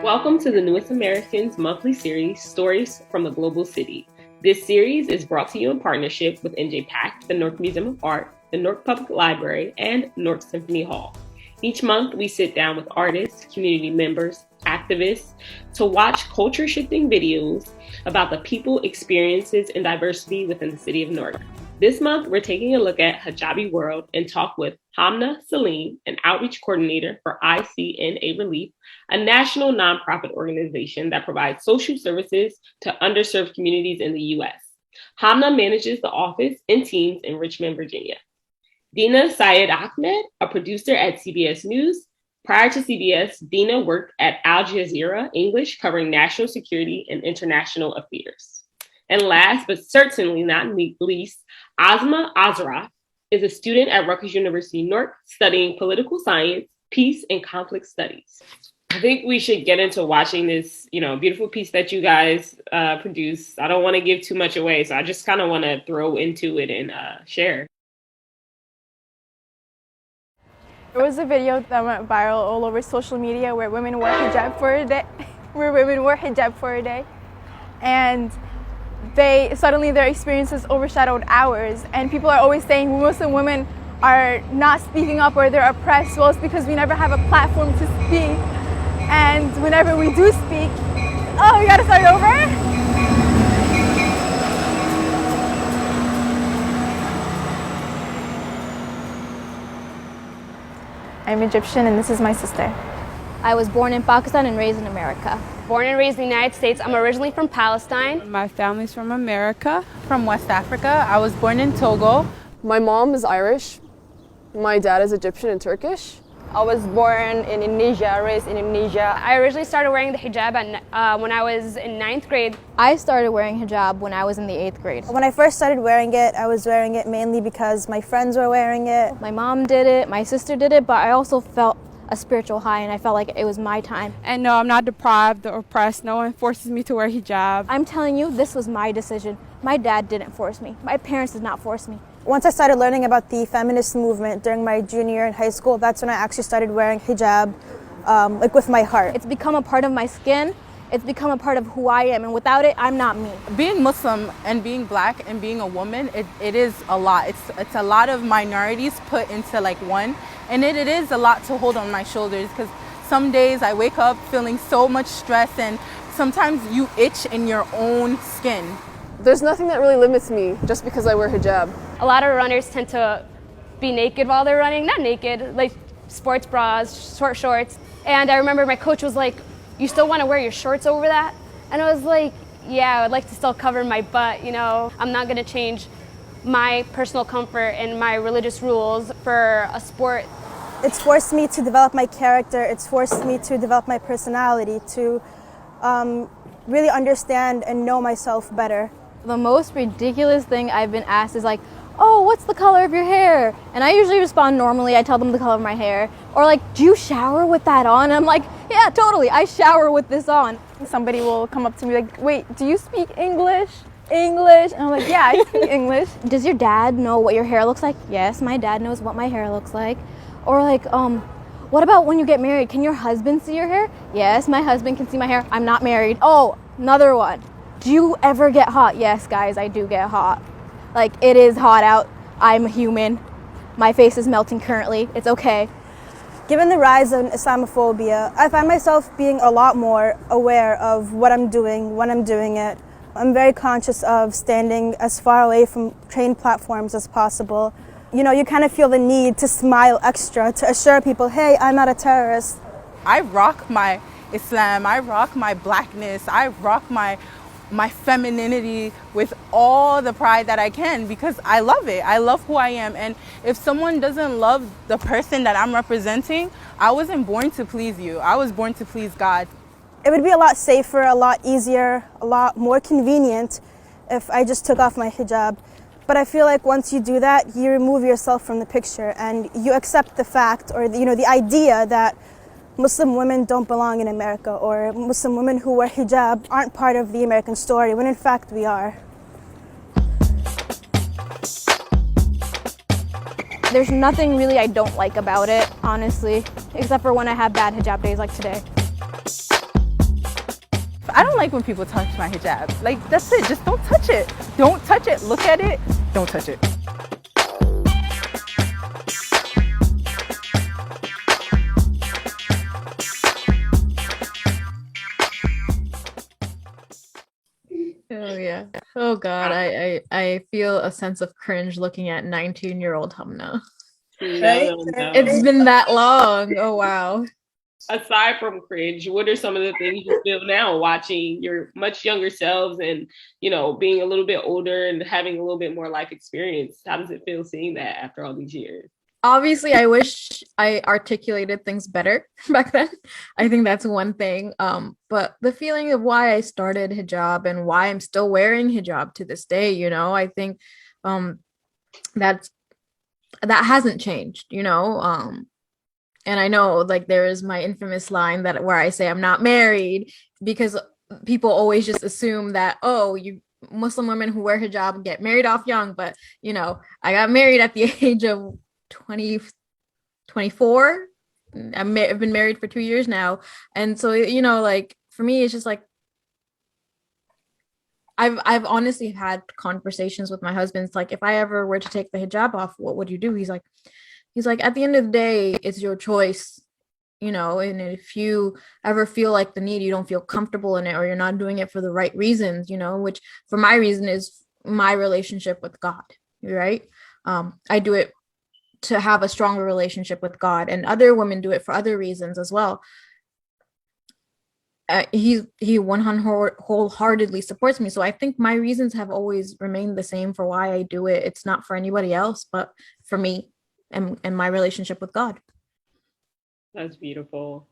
Welcome to the Newest Americans monthly series, Stories from the Global City. This series is brought to you in partnership with NJPAC, the Newark Museum of Art, the Newark Public Library, and Newark Symphony Hall. Each month, we sit down with artists, community members, activists to watch culture-shifting videos about the people, experiences, and diversity within the city of Newark. This month, we're taking a look at Hijabi World and talk with Hamna Salim, an outreach coordinator for ICNA Relief, a national nonprofit organization that provides social services to underserved communities in the U.S. Hamna manages the office and teams in Richmond, Virginia. Dina Syed Ahmed, a producer at CBS News. Prior to CBS, Dina worked at Al Jazeera English, covering national security and international affairs. And last, but certainly not least, Asma Azraf is a student at Rutgers University, Newark, studying political science, peace, and conflict studies. I think we should get into watching this, beautiful piece that you guys produced. I don't want to give too much away, so I just kind of want to throw into it and share. There was a video that went viral all over social media where women wore hijab for a day, and suddenly their experiences overshadowed ours, and people are always saying Muslim women are not speaking up or they're oppressed. Well, it's because we never have a platform to speak, and whenever we do speak, we gotta start over? I'm Egyptian and this is my sister. I was born in Pakistan and raised in America. Born and raised in the United States. I'm originally from Palestine. My family's from America, from West Africa. I was born in Togo. My mom is Irish. My dad is Egyptian and Turkish. I was born in Indonesia, raised in Indonesia. I originally started wearing the hijab when I was in 9th grade. I started wearing hijab when I was in the 8th grade. When I first started wearing it, I was wearing it mainly because my friends were wearing it. My mom did it, my sister did it, but I also felt a spiritual high and I felt like it was my time. And no, I'm not deprived or oppressed. No one forces me to wear hijab. I'm telling you, this was my decision. My dad didn't force me. My parents did not force me. Once I started learning about the feminist movement during my junior year in high school, that's when I actually started wearing hijab, with my heart. It's become a part of my skin. It's become a part of who I am, and without it, I'm not me. Being Muslim and being black and being a woman, it is a lot. It's a lot of minorities put into one, and it is a lot to hold on my shoulders, because some days I wake up feeling so much stress, and sometimes you itch in your own skin. There's nothing that really limits me just because I wear hijab. A lot of runners tend to be naked while they're running. Not naked, like sports bras, short shorts. And I remember my coach was like, "You still want to wear your shorts over that?" And I was like, "Yeah, I would like to still cover my butt, I'm not going to change my personal comfort and my religious rules for a sport." It's forced me to develop my character. It's forced me to develop my personality, to really understand and know myself better. The most ridiculous thing I've been asked is like, "Oh, what's the color of your hair?" And I usually respond normally. I tell them the color of my hair. Or like, "Do you shower with that on?" And I'm like, "Yeah, totally. I shower with this on." Somebody will come up to me like, "Wait, do you speak English?" And I'm like, "Yeah, I speak English." "Does your dad know what your hair looks like?" "Yes, my dad knows what my hair looks like." Or like, "What about when you get married? Can your husband see your hair?" "Yes, my husband can see my hair. I'm not married." Oh, another one. "Do you ever get hot?" "Yes, guys, I do get hot. Like, it is hot out. I'm human. My face is melting currently. It's okay." Given the rise of Islamophobia, I find myself being a lot more aware of what I'm doing, when I'm doing it. I'm very conscious of standing as far away from train platforms as possible. You kind of feel the need to smile extra, to assure people, hey, I'm not a terrorist. I rock my Islam. I rock my blackness. I rock my femininity with all the pride that I can, because I love it. I love who I am. And if someone doesn't love the person that I'm representing, I wasn't born to please you. I was born to please God. It would be a lot safer, a lot easier, a lot more convenient if I just took off my hijab. But I feel like once you do that, you remove yourself from the picture and you accept the fact, or the idea that Muslim women don't belong in America, or Muslim women who wear hijab aren't part of the American story, when in fact we are. There's nothing really I don't like about it, honestly, except for when I have bad hijab days like today. I don't like when people touch my hijab. Like, that's it. Just don't touch it. Don't touch it. Look at it. Don't touch it. Oh yeah. Oh God, I feel a sense of cringe looking at 19-year-old Hamna. No. It's been that long. Oh wow. Aside from cringe, what are some of the things you feel now watching your much younger selves and, you know, being a little bit older and having a little bit more life experience? How does it feel seeing that after all these years? Obviously, I wish I articulated things better back then. I think that's one thing. But the feeling of why I started hijab and why I'm still wearing hijab to this day, you know, I think that hasn't changed, you know. And I know, like, there is my infamous line that where I say I'm not married, because people always just assume that, oh, you Muslim women who wear hijab get married off young. But, you know, I got married at the age of 24. I've been married for 2 years now. And so, you know, like, for me, it's just like, I've honestly had conversations with my husband. It's like, if I ever were to take the hijab off, what would you do? He's like, at the end of the day, it's your choice, you know, and if you ever feel like the need, you don't feel comfortable in it, or you're not doing it for the right reasons, you know, which for my reason is my relationship with God, right? I do it to have a stronger relationship with God, and other women do it for other reasons as well. He wholeheartedly supports me. So I think my reasons have always remained the same for why I do it. It's not for anybody else, but for me and my relationship with God. That's beautiful.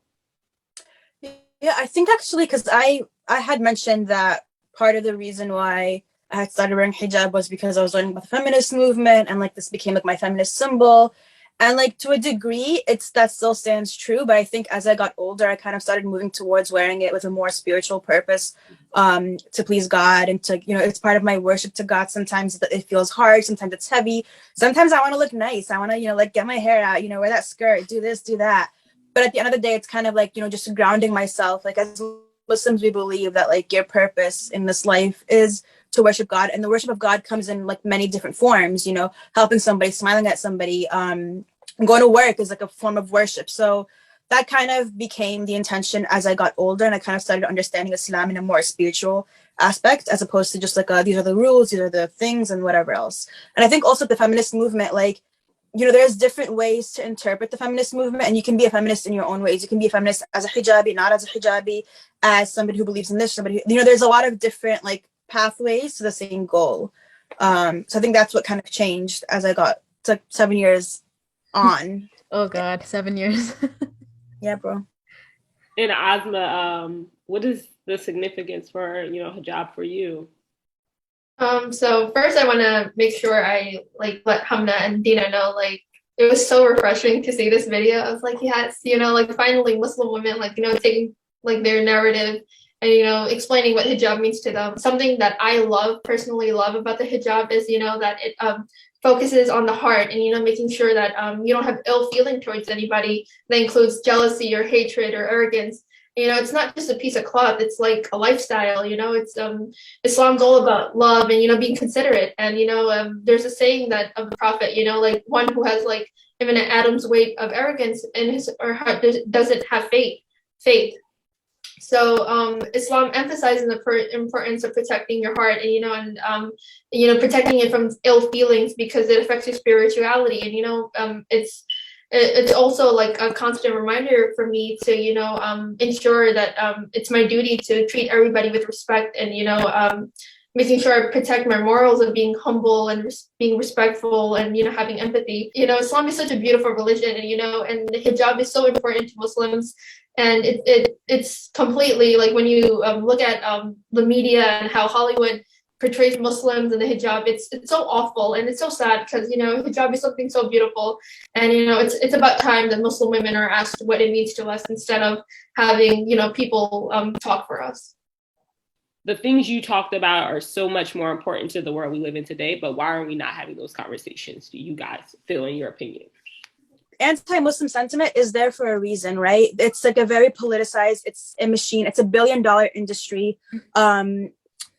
Yeah, I think actually, because I had mentioned that part of the reason why I had started wearing hijab was because I was learning about the feminist movement, and like this became like my feminist symbol. And like to a degree, that still stands true. But I think as I got older, I kind of started moving towards wearing it with a more spiritual purpose, to please God, and to, you know, it's part of my worship to God. Sometimes it feels hard, sometimes it's heavy. Sometimes I want to look nice. I want to, you know, like get my hair out, you know, wear that skirt, do this, do that. But at the end of the day, it's kind of like, you know, just grounding myself. Like as Muslims, we believe that like your purpose in this life is to worship God, and the worship of God comes in like many different forms, you know, helping somebody, smiling at somebody, going to work is like a form of worship. So that kind of became the intention as I got older, and I kind of started understanding Islam in a more spiritual aspect, as opposed to just like these are the rules, these are the things, and whatever else. And I think also the feminist movement, like, you know, there's different ways to interpret the feminist movement, and you can be a feminist in your own ways. You can be a feminist as a hijabi, not as a hijabi, as somebody who believes in this, somebody who, you know, there's a lot of different like pathways to the same goal. So I think that's what kind of changed as I got to 7 years on. Oh God, 7 years. Yeah, bro. And Asma, what is the significance for, you know, hijab for you? So first I want to make sure I like let Hamna and Dina know, like, it was so refreshing to see this video. I was like, yes, you know, like finally Muslim women, like, you know, taking like their narrative and, you know, explaining what hijab means to them. Something that I personally love about the hijab is, you know, that it focuses on the heart, and, you know, making sure that you don't have ill feeling towards anybody. That includes jealousy or hatred or arrogance. You know, it's not just a piece of cloth, it's like a lifestyle, you know. It's Islam's all about love and, you know, being considerate. And, you know, there's a saying that of the Prophet, you know, like one who has like even an atom's weight of arrogance in his or heart doesn't have faith. So Islam emphasizes the importance of protecting your heart, and, you know, protecting it from ill feelings, because it affects your spirituality. And, you know, it's also like a constant reminder for me to, you know, ensure that it's my duty to treat everybody with respect, and, you know, making sure I protect my morals of being humble and being respectful, and, you know, having empathy. You know, Islam is such a beautiful religion, and, you know, and the hijab is so important to Muslims. And it's completely like, when you look at the media and how Hollywood portrays Muslims and the hijab, it's so awful, and it's so sad, because, you know, hijab is something so beautiful, and, you know, it's about time that Muslim women are asked what it means to us, instead of having, you know, people talk for us. the things you talked about are so much more important to the world we live in today, but why are we not having those conversations? Do you guys feel, in your opinion? Anti-Muslim sentiment is there for a reason, right? It's like a very politicized, it's a machine, it's $1 billion industry.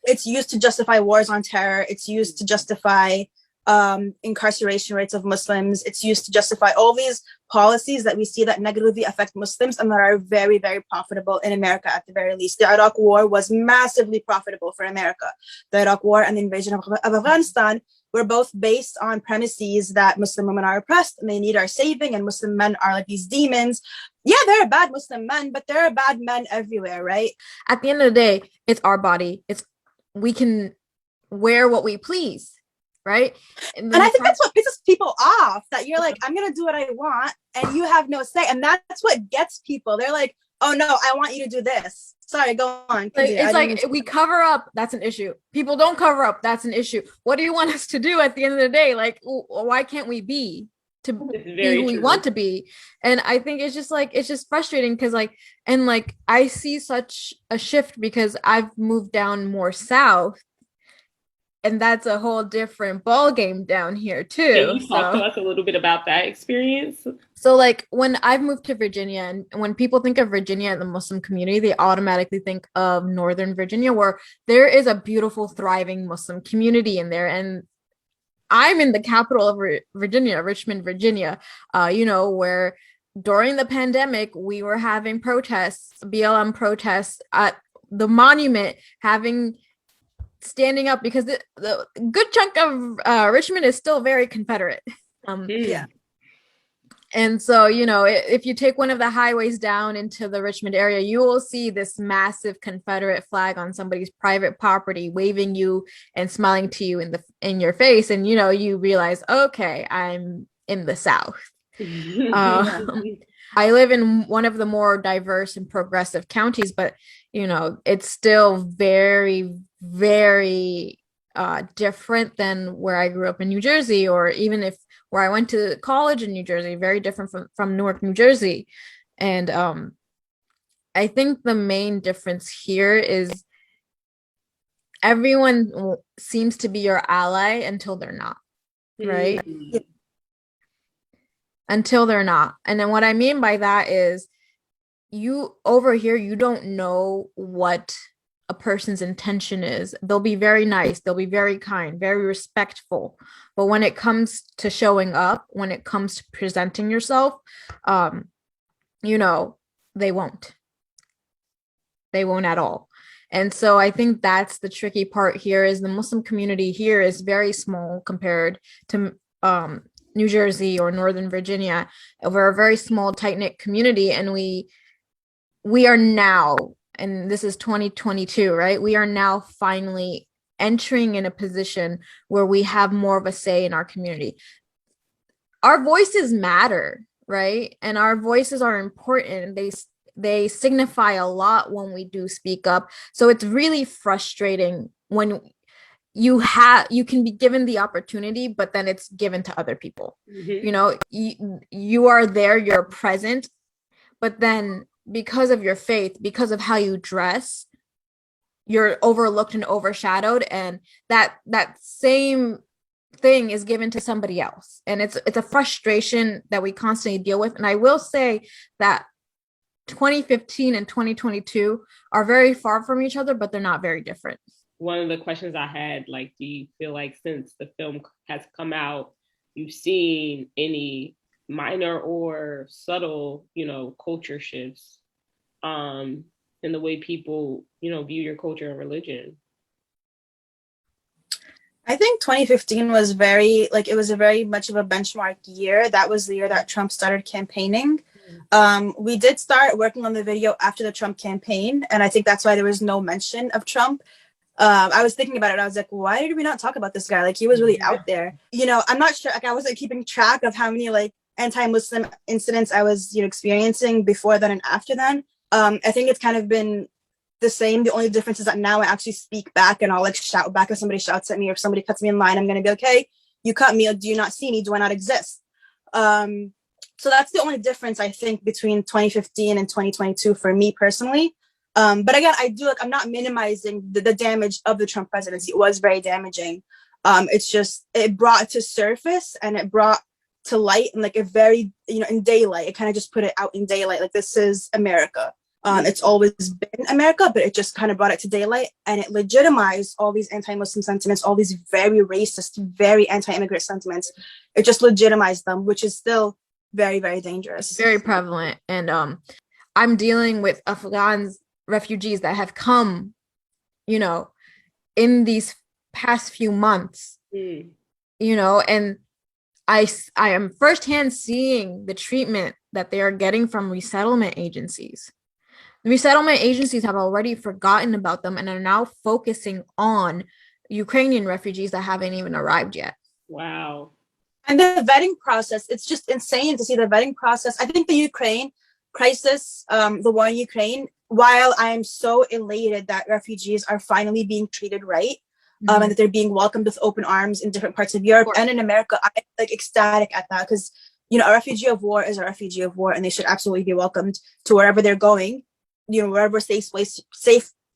It's used to justify wars on terror. It's used to justify incarceration rates of Muslims. It's used to justify all these policies that we see that negatively affect Muslims and that are very, very profitable in America at the very least. The Iraq War was massively profitable for America. The Iraq War and the invasion of Afghanistan were both based on premises that Muslim women are oppressed and they need our saving, and Muslim men are like these demons. Yeah, there are bad Muslim men, but there are bad men everywhere, right? At the end of the day, it's our body. We can wear what we please, right? And I think that's what pisses people off, that you're like, I'm going to do what I want and you have no say. And that's what gets people. They're like, oh no, I want you to do this. Sorry, go on. It's like we cover up, that's an issue. People don't cover up, that's an issue. What do you want us to do at the end of the day? Like, why can't we be who we want to be? And I think it's just frustrating because I see such a shift because I've moved down more south, and that's a whole different ball game down here too. Can you talk to us a little bit about that experience? So like when I've moved to Virginia, and when people think of Virginia and the Muslim community, they automatically think of Northern Virginia, where there is a beautiful, thriving Muslim community in there. And I'm in the capital of Virginia, Richmond, Virginia, where during the pandemic, we were having protests, BLM protests at the monument, standing up because the good chunk of Richmond is still very Confederate. Yeah. And so, if you take one of the highways down into the Richmond area, you will see this massive Confederate flag on somebody's private property, waving you and smiling to you in your face. And, you realize, okay, I'm in the South. I live in one of the more diverse and progressive counties, but, it's still very, very different than where I grew up in New Jersey, or even where I went to college in New Jersey, very different from Newark, New Jersey. And I think the main difference here is everyone seems to be your ally until they're not, right? Yeah. Until they're not. And then what I mean by that is you over here, you don't know what a person's intention is. They'll be very nice, they'll be very kind, very respectful, but when it comes to showing up, when it comes to presenting yourself, they won't at all. And so I think that's the tricky part here, is the Muslim community here is very small compared to New Jersey or Northern Virginia. We're a very small, tight-knit community, and we are now, and this is 2022, right? We are now finally entering in a position where we have more of a say in our community. Our voices matter, right? And our voices are important. They signify a lot when we do speak up. So it's really frustrating when you can be given the opportunity, but then it's given to other people. Mm-hmm. You are there, you're present, but then because of your faith, because of how you dress, you're overlooked and overshadowed, and that same thing is given to somebody else. And it's a frustration that we constantly deal with. And I will say that 2015 and 2022 are very far from each other, but they're not very different. One of the questions I had, do you feel like since the film has come out, you've seen any minor or subtle, culture shifts in the way people, view your culture and religion? I think 2015 was it was a very much of a benchmark year. That was the year that Trump started campaigning. We did start working on the video after the Trump campaign, and I think that's why there was no mention of Trump. I was thinking about it. I was like, why did we not talk about this guy? He was really out there. I'm not sure. I wasn't keeping track of how many anti-Muslim incidents I was experiencing before then and after then. I think it's kind of been the same. The only difference is that now I actually speak back, and I'll shout back if somebody shouts at me, or if somebody cuts me in line. I'm going to be okay, you cut me, or do you not see me? Do I not exist? So that's the only difference, I think, between 2015 and 2022 for me personally. But again, I'm not minimizing the damage of the Trump presidency. It was very damaging. It's just, it brought to surface and it brought to light in like a very, in daylight. It kind of just put it out in daylight. Like, this is America. It's always been America, but it just kind of brought it to daylight, and it legitimized all these anti-Muslim sentiments, all these very racist, very anti-immigrant sentiments. It just legitimized them, which is still very, very dangerous. Very prevalent. And I'm dealing with Afghan refugees that have come, in these past few months, and I am firsthand seeing the treatment that they are getting from resettlement agencies. The resettlement agencies have already forgotten about them and are now focusing on Ukrainian refugees that haven't even arrived yet. Wow. And the vetting process, it's just insane to see the vetting process. I think the Ukraine crisis, the war in Ukraine, while I am so elated that refugees are finally being treated right, and that they're being welcomed with open arms in different parts of Europe and in America, I'm like ecstatic at that, because, a refugee of war is a refugee of war, and they should absolutely be welcomed to wherever they're going, wherever safe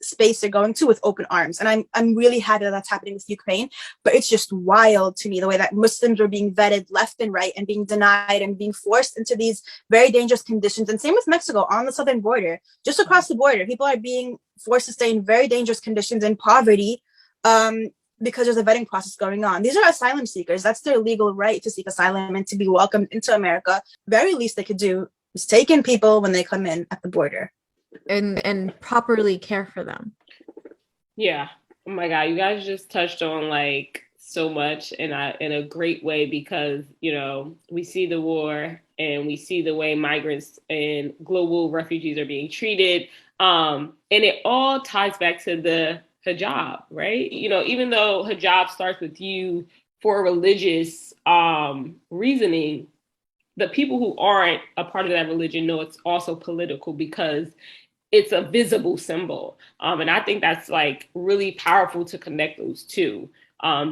space they're going to, with open arms. And I'm really happy that that's happening with Ukraine. But it's just wild to me the way that Muslims are being vetted left and right and being denied and being forced into these very dangerous conditions. And same with Mexico on the southern border, just across the border, people are being forced to stay in very dangerous conditions in poverty, because there's a vetting process going on. These are asylum seekers. That's their legal right to seek asylum and to be welcomed into America. Very least they could do is take in people when they come in at the border. And properly care for them. Yeah. Oh my God, you guys just touched on like so much in a great way, because we see the war and we see the way migrants and global refugees are being treated, and it all ties back to the hijab, right? Even though hijab starts with you for religious reasoning, the people who aren't a part of that religion know it's also political, because it's a visible symbol. And I think that's like really powerful to connect those two,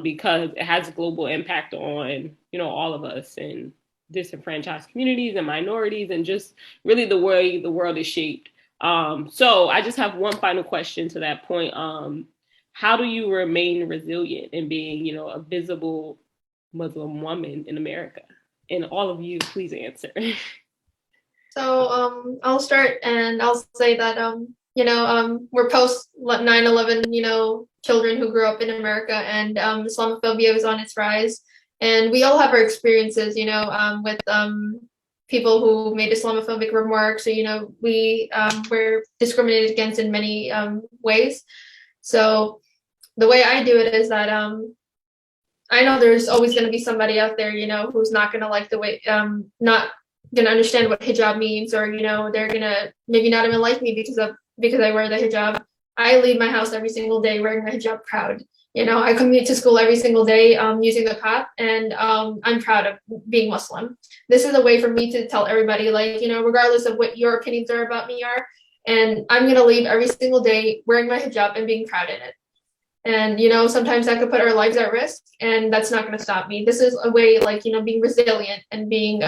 because it has a global impact on, all of us and disenfranchised communities and minorities, and just really the way the world is shaped. So I just have one final question to that point. How do you remain resilient in being, a visible Muslim woman in America? And all of you, please answer. So I'll start, and I'll say that we're post 9/11, children who grew up in America, and Islamophobia is on its rise, and we all have our experiences, with people who made Islamophobic remarks. So we're discriminated against in many ways. So the way I do it is that I know there's always going to be somebody out there, who's not going to like the way, not going to understand what hijab means, or, they're going to maybe not even like me because I wear the hijab. I leave my house every single day wearing my hijab proud. I commute to school every single day using the path, and I'm proud of being Muslim. This is a way for me to tell everybody, like, regardless of what your opinions are about me are, and I'm going to leave every single day wearing my hijab and being proud in it. And, sometimes that could put our lives at risk, and that's not going to stop me. This is a way, like, being resilient and being,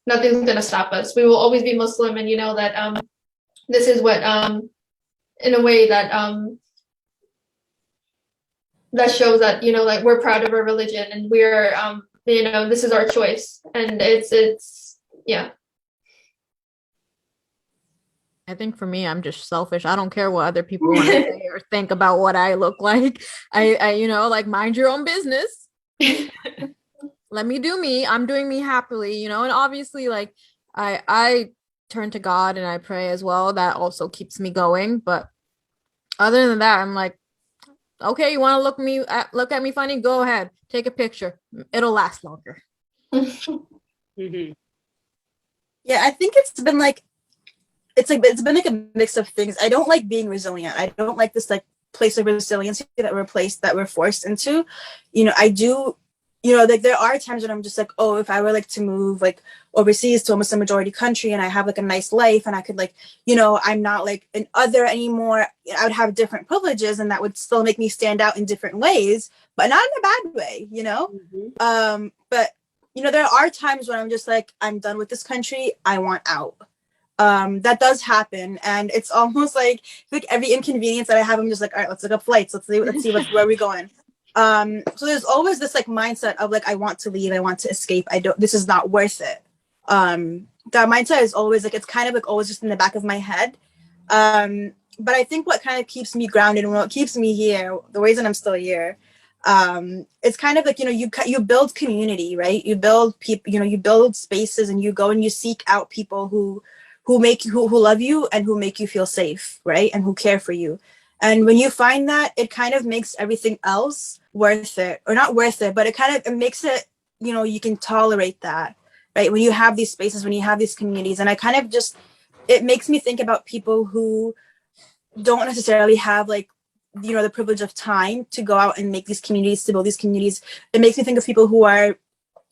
nothing's going to stop us. We will always be Muslim, and that this is what, in a way that, that shows that, like, we're proud of our religion, and we're, this is our choice. And it's, yeah. I think for me, I'm just selfish. I don't care what other people want to say or think about what I look like. I like, mind your own business. Let me do me. I'm doing me happily, and obviously, like, I turn to God and I pray as well. That also keeps me going. But other than that, I'm like, okay, you want to look at me funny? Go ahead, take a picture. It'll last longer. Mm-hmm. Yeah, I think it's been like, it's been like a mix of things. I don't like being resilient. I don't like this like place of resiliency that we're forced into. I do, like, there are times when I'm just like, oh, if I were like to move like overseas to a Muslim majority country and I have like a nice life and I could like, I'm not like an other anymore, I would have different privileges, and that would still make me stand out in different ways, but not in a bad way, But there are times when I'm just like, I'm done with this country. I want out. That does happen, and it's almost like every inconvenience that I have, I'm just like, all right, let's look up flights. Let's see where are we going. So there's always this like mindset of like, I want to leave, I want to escape. This is not worth it. That mindset is always like, it's kind of like always just in the back of my head. But I think what kind of keeps me grounded and what keeps me here, the reason I'm still here, it's kind of like, you build community, right? You build people, you build spaces, and you go and you seek out people who love you and who make you feel safe, right? And who care for you. And when you find that, it kind of makes everything else worth it, or not worth it, but it makes it, you can tolerate that, right? When you have these spaces, when you have these communities, and it makes me think about people who don't necessarily have the privilege of time to go out and make these communities, to build these communities. It makes me think of people who are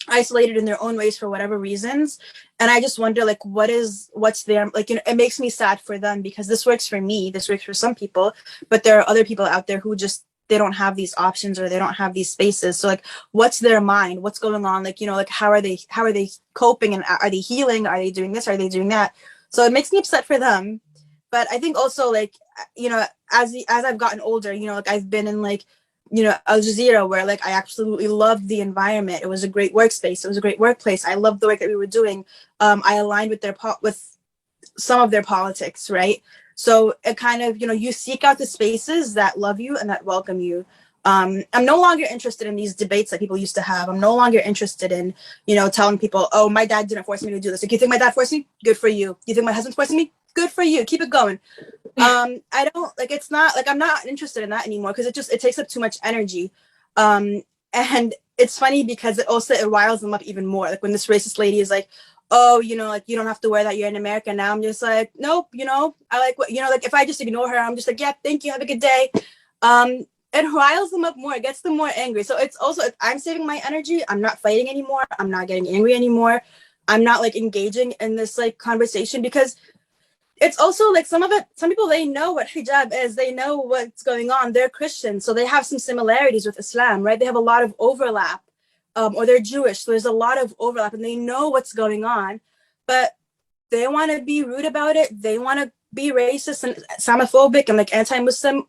isolated in their own ways for whatever reasons, and I just wonder what's there, it makes me sad for them, because this works for me, this works for some people, but there are other people out there who just, they don't have these options, or they don't have these spaces. So what's their mind, what's going on, how are they coping, and are they healing, are they doing this, are they doing that? So it makes me upset for them. But I think also as I've gotten older, I've been in Al Jazeera, where I absolutely loved the environment. It was a great workspace. It was a great workplace. I loved the work that we were doing. I aligned with with some of their politics, right? So it kind of, you seek out the spaces that love you and that welcome you. I'm no longer interested in these debates that people used to have. I'm no longer interested in, telling people, oh, my dad didn't force me to do this. Like, you think my dad forced me? Good for you. You think my husband's forcing me? Good for you. Keep it going. I don't it's not I'm not interested in that anymore, because it takes up too much energy. And it's funny because it riles them up even more. When this racist lady is like, oh, you don't have to wear that, you're in America now. I'm just like, nope, I like what, if I just ignore her, I'm just like, yeah, thank you, have a good day. It riles them up more, it gets them more angry. So it's also, I'm saving my energy. I'm not fighting anymore. I'm not getting angry anymore. I'm not engaging in this conversation, because it's also some people, they know what hijab is, they know what's going on. They're Christian, so they have some similarities with Islam, right? They have a lot of overlap, or they're Jewish, so there's a lot of overlap, and they know what's going on, but they want to be rude about it. They want to be racist and Islamophobic and anti-Muslim.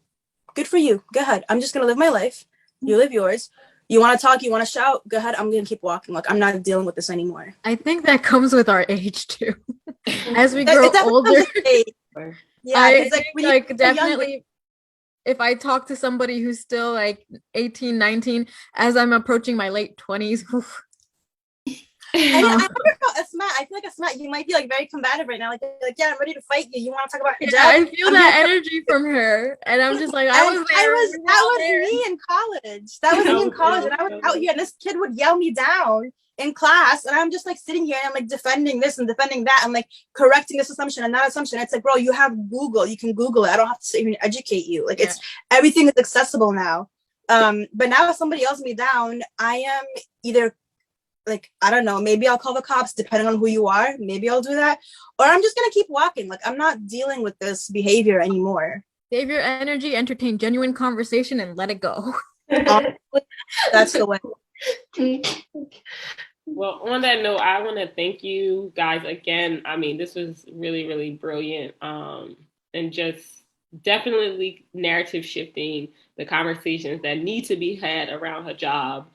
Good for you. Go ahead. I'm just gonna live my life. You live yours. You want to talk, you want to shout, go ahead. I'm going to keep walking. I'm not dealing with this anymore. I think that comes with our age too. As we grow older. Yeah, I think definitely if I talk to somebody who's still 18, 19, as I'm approaching my late 20s. I wonder about Asma. I feel like Asma, you might be very combative right now. Yeah, I'm ready to fight you. You want to talk about hijab? Yeah, I feel that energy from her, and I'm just that was me in college. That was me in college, and I was out here, and this kid would yell me down in class, and I'm just sitting here, and I'm defending this and defending that, and correcting this assumption and that assumption. It's bro, you have Google. You can Google it. I don't have to sit here and educate you. It's everything is accessible now. But now if somebody yells me down, I am either I don't know, maybe I'll call the cops, depending on who you are. Maybe I'll do that. Or I'm just going to keep walking. I'm not dealing with this behavior anymore. Save your energy, entertain genuine conversation, and let it go. That's the way. Well, on that note, I want to thank you guys again. I mean, this was really, really brilliant. And just definitely narrative shifting the conversations that need to be had around hijab.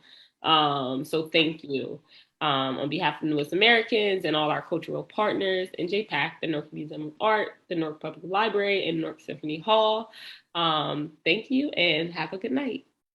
So thank you on behalf of Newest Americans and all our cultural partners, NJPAC, the Newark Museum of Art, the Newark Public Library, and Newark Symphony Hall. Thank you and have a good night.